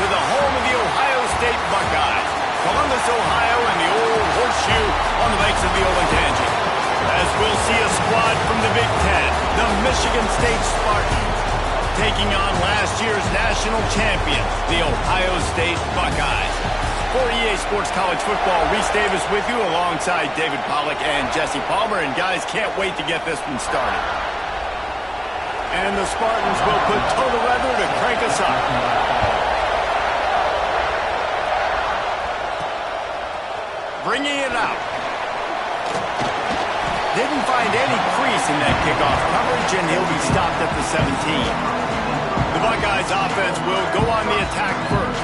To the home of the Ohio State Buckeyes, Columbus, Ohio, and the old horseshoe on the banks of the Olentangy. As we'll see a squad from the Big Ten, the Michigan State Spartans, taking on last year's national champion, the Ohio State Buckeyes. For EA Sports College Football, Reese Davis with you alongside David Pollack and Jesse Palmer. And guys, can't wait to get this one started. And the Spartans will put toe to leather to crank us up. Bringing it out. Didn't find any crease in that kickoff coverage, and he'll be stopped at the 17. The Buckeyes offense will go on the attack first.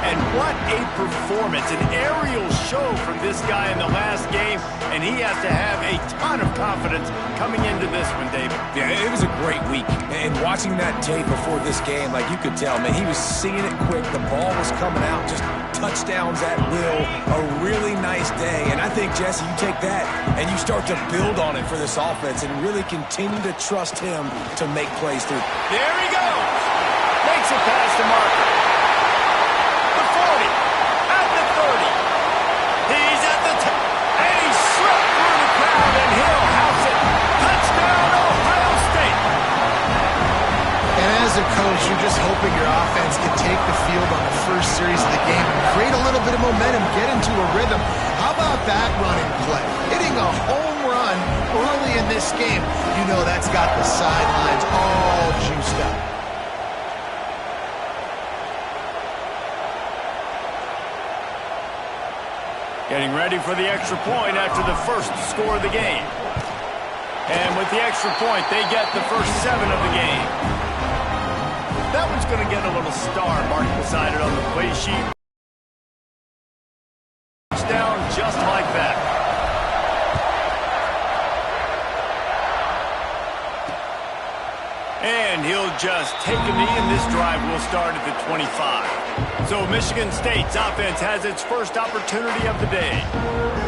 And what a performance, an aerial show from this guy in the last game, and he has to have a ton of confidence coming into this one, David. Yeah, it was a great week, and watching that tape before this game, like you could tell, man, he was seeing it quick, the ball was coming out, just touchdowns at will, a really nice day, and I think, Jesse, you take that and you start to build on it for this offense and really continue to trust him to make plays through. There he goes! Makes it past the marker. 40, at the 30. He's at the 10. And he slipped through the crowd, and he'll house it. Touchdown, Ohio State. And as a coach, you're just hoping your offense can take the field on the first series of the game and create a little bit of momentum, get into a rhythm. How about that running play? Hitting a home run early in this game. You know that's got the sidelines all juiced up. Getting ready for the extra point after the first score of the game. And with the extra point, they get the first 7 of the game. That one's going to get a little star marked beside it on the play sheet. Touchdown just like that. And he'll just take a knee, and this drive will start at the 25. So Michigan State's offense has its first opportunity of the day.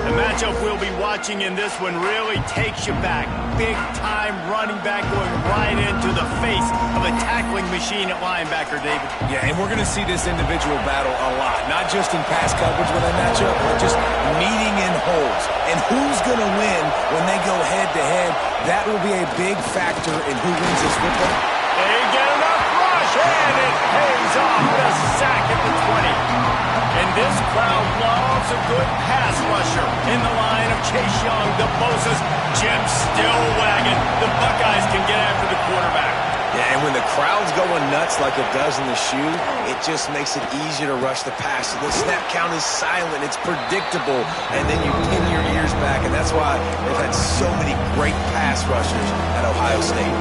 The matchup we'll be watching in this one really takes you back. Big-time running back going right into the face of a tackling machine at linebacker, David. Yeah, and we're going to see this individual battle a lot, not just in pass coverage when they match up, but just meeting in holes. And who's going to win when they go head-to-head, that will be a big factor in who wins this football. They get enough rush, and it pays off with a sack at the 20. And this crowd loves a good pass rusher in the line of Chase Young, the Bosa's, Jim still wagging. The Buckeyes can get after the quarterback. Yeah, and when the crowd's going nuts like it does in the shoe, it just makes it easier to rush the pass. So the snap count is silent, it's predictable, and then you pin your ears back, and that's why they've had so many great pass rushers at Ohio State.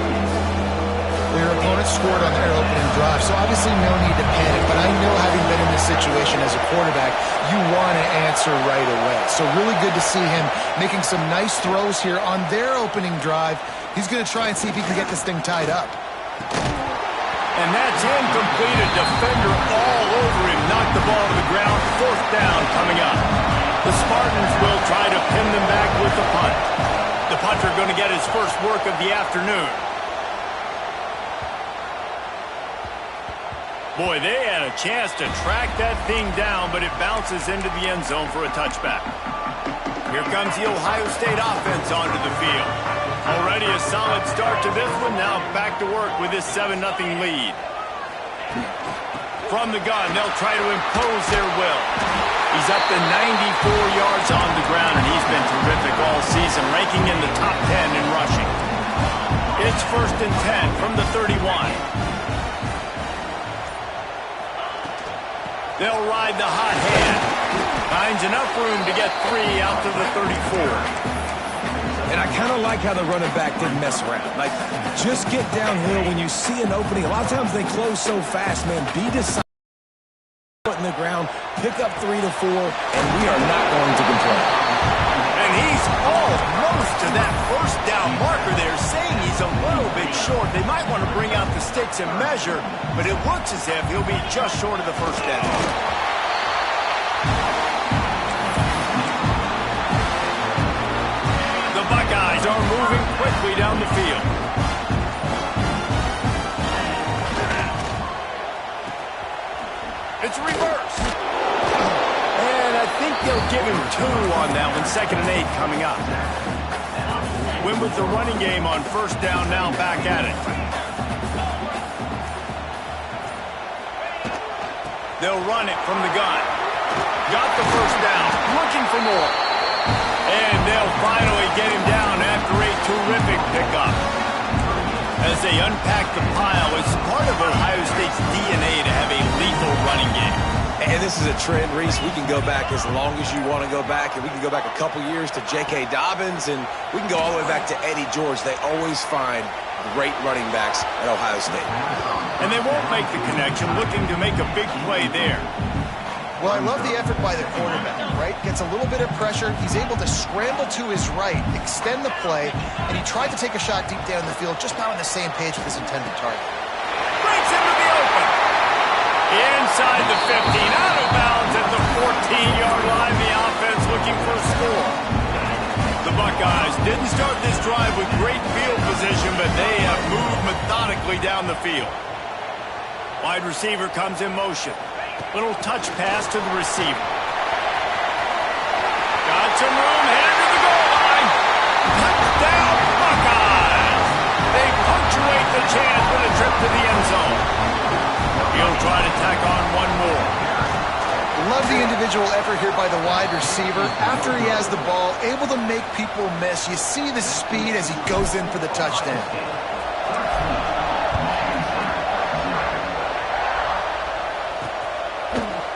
Your opponent scored on their opening drive, so obviously no need to panic, but I know having been in this situation as a quarterback, you want to answer right away. So really good to see him making some nice throws here on their opening drive. He's going to try and see if he can get this thing tied up. And that's incomplete. A defender all over him. Knocked the ball to the ground. 4th down coming up. The Spartans will try to pin them back with the punt. The punter going to get his first work of the afternoon. Boy, they had a chance to track that thing down, but it bounces into the end zone for a touchback. Here comes the Ohio State offense onto the field. Already a solid start to this one. Now back to work with this 7-0 lead. From the gun, they'll try to impose their will. He's up to 94 yards on the ground, and he's been terrific all season, ranking in the top 10 in rushing. It's 1st and 10 from the 31. They'll ride the hot hand. Finds enough room to get 3 out to the 34. And I kind of like how the running back didn't mess around. Like, just get downhill when you see an opening. A lot of times they close so fast, man. Be decisive. Put in the ground, pick up 3 to 4, and we are not going to complain. And he's almost to that 1st down marker there, saying he's a little bit short. They might want to bring out the sticks and measure, but it looks as if he'll be just short of the 1st down. The Buckeyes are moving quickly down the field. It's reverse. And I think they'll give him 2 on that one. 2nd and 8 coming up. Win with the running game on 1st down, now back at it. They'll run it from the gun. Got the 1st down. Looking for more. And they'll finally get him down after a terrific pickup. As they unpack the pile, it's part of Ohio State's DNA to have a lethal running game. And And this is a trend, Reese. We can go back as long as you want to go back, and we can go back a couple years to J.K. Dobbins, and we can go all the way back to Eddie George. They always find great running backs at Ohio State. And they won't make the connection, looking to make a big play there. Well, I love the effort by the quarterback, right? Gets a little bit of pressure. He's able to scramble to his right, extend the play, and he tried to take a shot deep down the field, just not on the same page with his intended target. Breaks into the open. Inside the 15, out of bounds at the 14-yard line. The offense looking for a score. The Buckeyes didn't start this drive with great field position, but they have moved methodically down the field. Wide receiver comes in motion. Little touch pass to the receiver. Got some room, headed to the goal line. Touchdown, Buckeyes! They punctuate the chance with a trip to the end zone. He'll try to tack on one more. Love the individual effort here by the wide receiver. After he has the ball, able to make people miss. You see the speed as he goes in for the touchdown.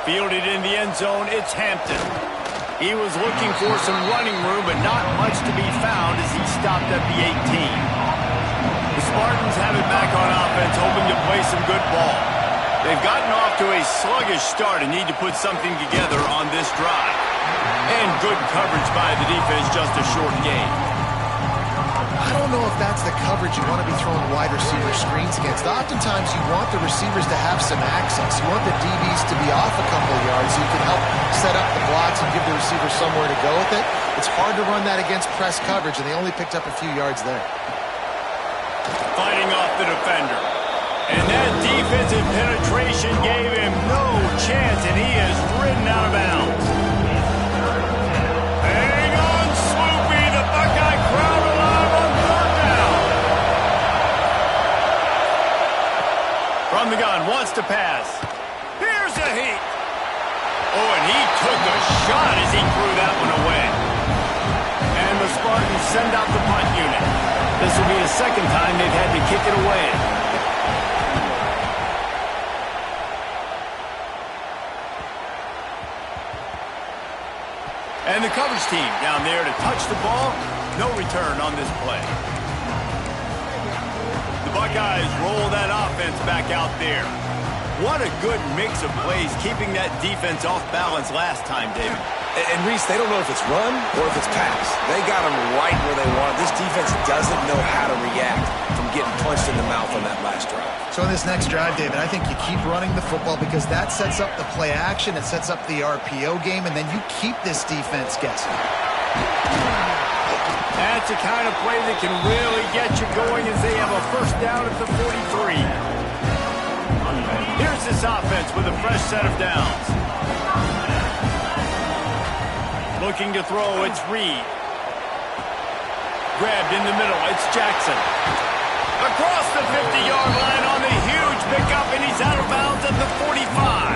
Fielded in the end zone, it's Hampton. He was looking for some running room, but not much to be found as he stopped at the 18. The Spartans have it back on offense, hoping to play some good ball. They've gotten off to a sluggish start and need to put something together on this drive. And good coverage by the defense, just a short gain. I don't know if that's the coverage you want to be throwing wide receiver screens against. Oftentimes you want the receivers to have some access. You want the DBs to be off a couple of yards so you can help set up the blocks and give the receiver somewhere to go with it. It's hard to run that against press coverage, and they only picked up a few yards there. Fighting off the defender. And that defensive penetration gave him no chance, and he is ridden out of bounds. Hang on, Swoopy, the Buckeye crowd alive on third down. From the gun, wants to pass. Here's a heat. Oh, and he took a shot as he threw that one away. And the Spartans send out the punt unit. This will be the second time they've had to kick it away. And the coverage team down there to touch the ball. No return on this play. The Buckeyes roll that offense back out there. What a good mix of plays, keeping that defense off balance last time, David. And Reese, they don't know if it's run or if it's pass. They got them right where they want. This defense doesn't know how to react from getting punched in the mouth on that last drive. So in this next drive, David, I think you keep running the football because that sets up the play action, it sets up the RPO game, and then you keep this defense guessing. That's the kind of play that can really get you going as they have a first down at the 43. Here's this offense with a fresh set of downs. Looking to throw, it's Reed. Grabbed in the middle, it's Jackson. Across the 50-yard line on the huge pickup, and he's out of bounds at the 45.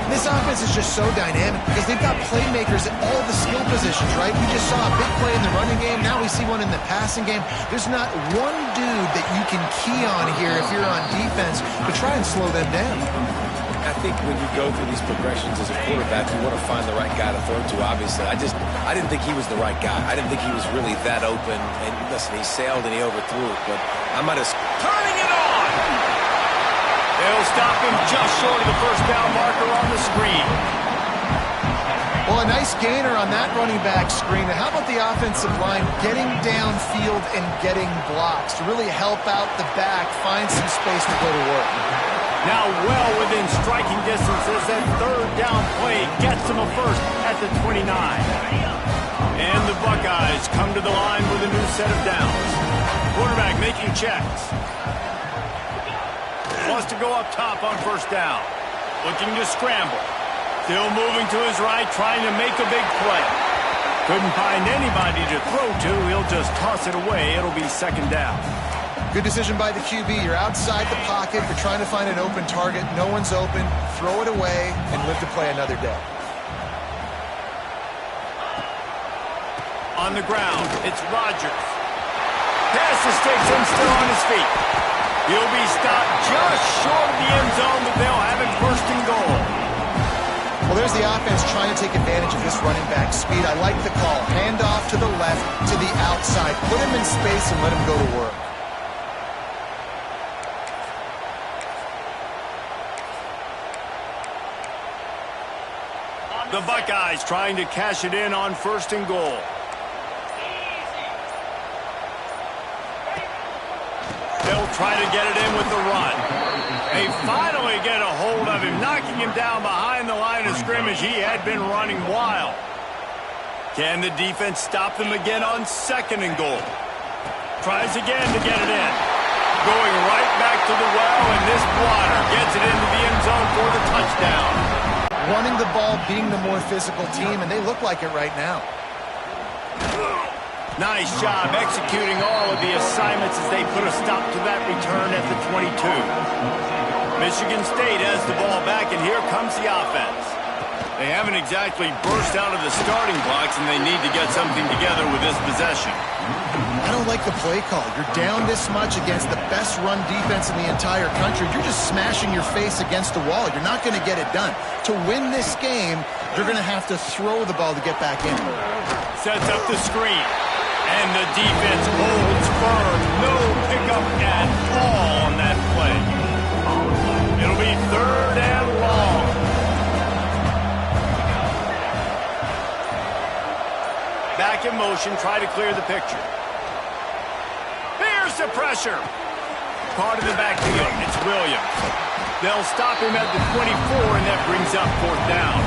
This offense is just so dynamic because they've got playmakers at all the skill positions, right? We just saw a big play in the running game. Now we see one in the passing game. There's not one dude that you can key on here if you're on defense to try and slow them down. I think when you go through these progressions as a quarterback, you want to find the right guy to throw to, obviously. I didn't think he was the right guy. I didn't think he was really that open. And listen, he sailed and he overthrew it, but I might have... Turning it on! They'll stop him just short of the first down marker on the screen. Well, a nice gainer on that running back screen. And how about the offensive line getting downfield and getting blocks to really help out the back, find some space to go to work? Now well within striking distance as that third down play gets him a first at the 29. And the Buckeyes come to the line with a new set of downs. Quarterback making checks. Wants to go up top on first down. Looking to scramble. Still moving to his right, trying to make a big play. Couldn't find anybody to throw to. He'll just toss it away. It'll be second down. Good decision by the QB. You're outside the pocket. You're trying to find an open target. No one's open. Throw it away and live to play another day. On the ground, it's Rodgers. Passes takes him still on his feet. He'll be stopped just short of the end zone, but they'll have it first and goal. Well, there's the offense trying to take advantage of this running back speed. I like the call. Hand off to the left, to the outside. Put him in space and let him go to work. The Buckeyes trying to cash it in on 1st and goal. They'll try to get it in with the run. They finally get a hold of him, knocking him down behind the line of scrimmage. He had been running wild. Can the defense stop them again on 2nd and goal? Tries again to get it in. Going right back to the well, and this blotter gets it into the end zone for the touchdown. Running the ball, being the more physical team, and they look like it right now. Nice job executing all of the assignments as they put a stop to that return at the 22. Michigan State has the ball back, and here comes the offense. They haven't exactly burst out of the starting blocks, and they need to get something together with this possession. I don't like the play call. You're down this much against the best run defense in the entire country. You're just smashing your face against the wall. You're not going to get it done. To win this game, you're going to have to throw the ball to get back in. Sets up the screen. And the defense holds firm. No pickup at all on that play. It'll be 3rd and long. Back in motion, try to clear the picture. Here's the pressure. Part of the backfield, it's Williams. They'll stop him at the 24, and that brings up 4th down.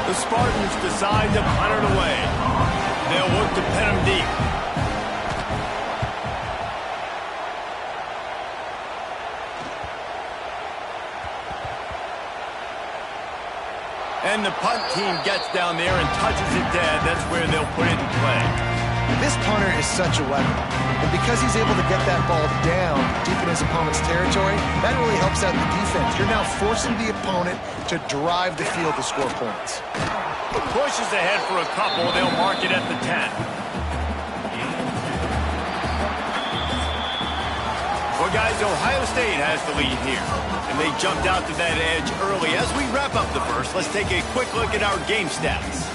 The Spartans decide to punt it away. They'll look to pin him deep. And the punt team gets down there and touches it dead. That's where they'll put it in play. This punter is such a weapon. And because he's able to get that ball down deep in his opponent's territory, that really helps out the defense. You're now forcing the opponent to drive the field to score points. Pushes ahead for a couple. They'll mark it at the 10. Well, guys, Ohio State has the lead here. And they jumped out to that edge early. As we wrap up the first, let's take a quick look at our game stats.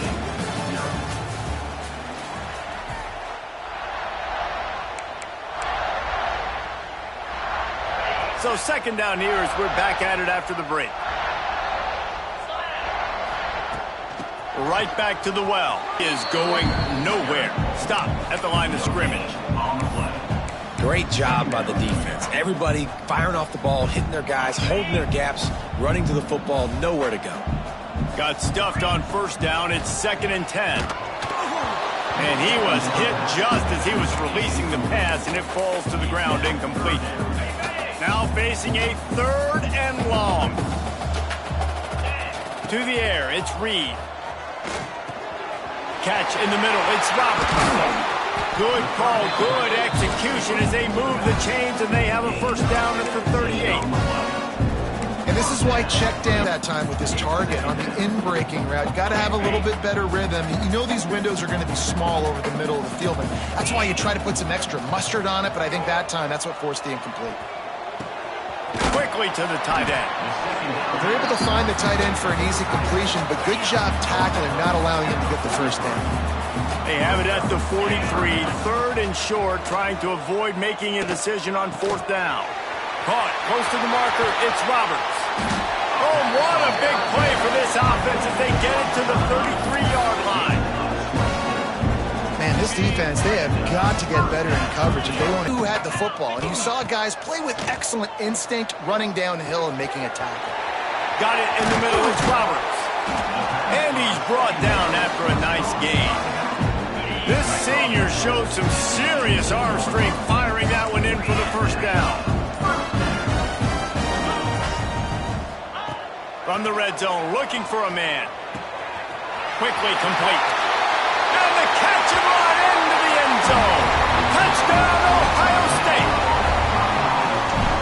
So 2nd down here as we're back at it after the break. Right back to the well. Is going nowhere. Stop at the line of scrimmage. Great job by the defense. Everybody firing off the ball, hitting their guys, holding their gaps, running to the football, nowhere to go. Got stuffed on 1st down. It's 2nd and 10. And he was hit just as he was releasing the pass, and it falls to the ground incomplete. Now facing a 3rd and long. To the air, it's Reed. Catch in the middle, it's Roberts. Good call, good execution as they move the chains, and they have a 1st down at the 38. And this is why check down that time with this target on the in-breaking route. Got to have a little bit better rhythm. You know these windows are going to be small over the middle of the field, and that's why you try to put some extra mustard on it, but I think that time that's what forced the incomplete. Quickly to the tight end. They're able to find the tight end for an easy completion, but good job tackling, not allowing him to get the 1st down. They have it at the 43, 3rd and short, trying to avoid making a decision on 4th down. Caught, close to the marker, it's Roberts. Oh, what a big play for this offense as they get it to the 33-yard line. Man, this defense, they have got to get better in coverage if they want to. Who had the football? And you saw guys play with excellent instinct, running downhill and making a tackle. Got it in the middle, it's Roberts. And he's brought down after a nice gain. This senior showed some serious arm strength firing that one in for the 1st down. From the red zone, looking for a man. Quickly complete. And the catch and run into the end zone. Touchdown, Ohio State.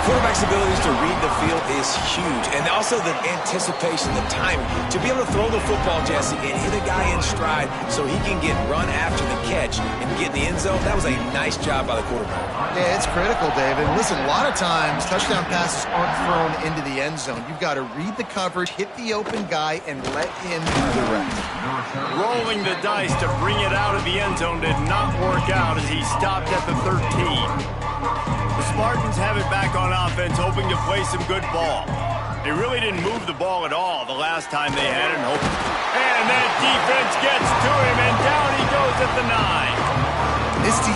quarterback's abilities to read the field is huge, and also the anticipation, the timing. To be able to throw the football, Jesse, and hit a guy in stride so he can get run after the catch and get in the end zone, that was a nice job by the quarterback. Yeah, it's critical, David. Listen, a lot of times touchdown passes aren't thrown into the end zone. You've got to read the coverage, hit the open guy, and let him do the rest. Rolling the dice to bring it out of the end zone did not work out as he stopped at the 13. The Spartans have it back on offense, hoping to play some good ball. They really didn't move the ball at all the last time they had it. And that defense gets to him, and down he goes at the 9. This defense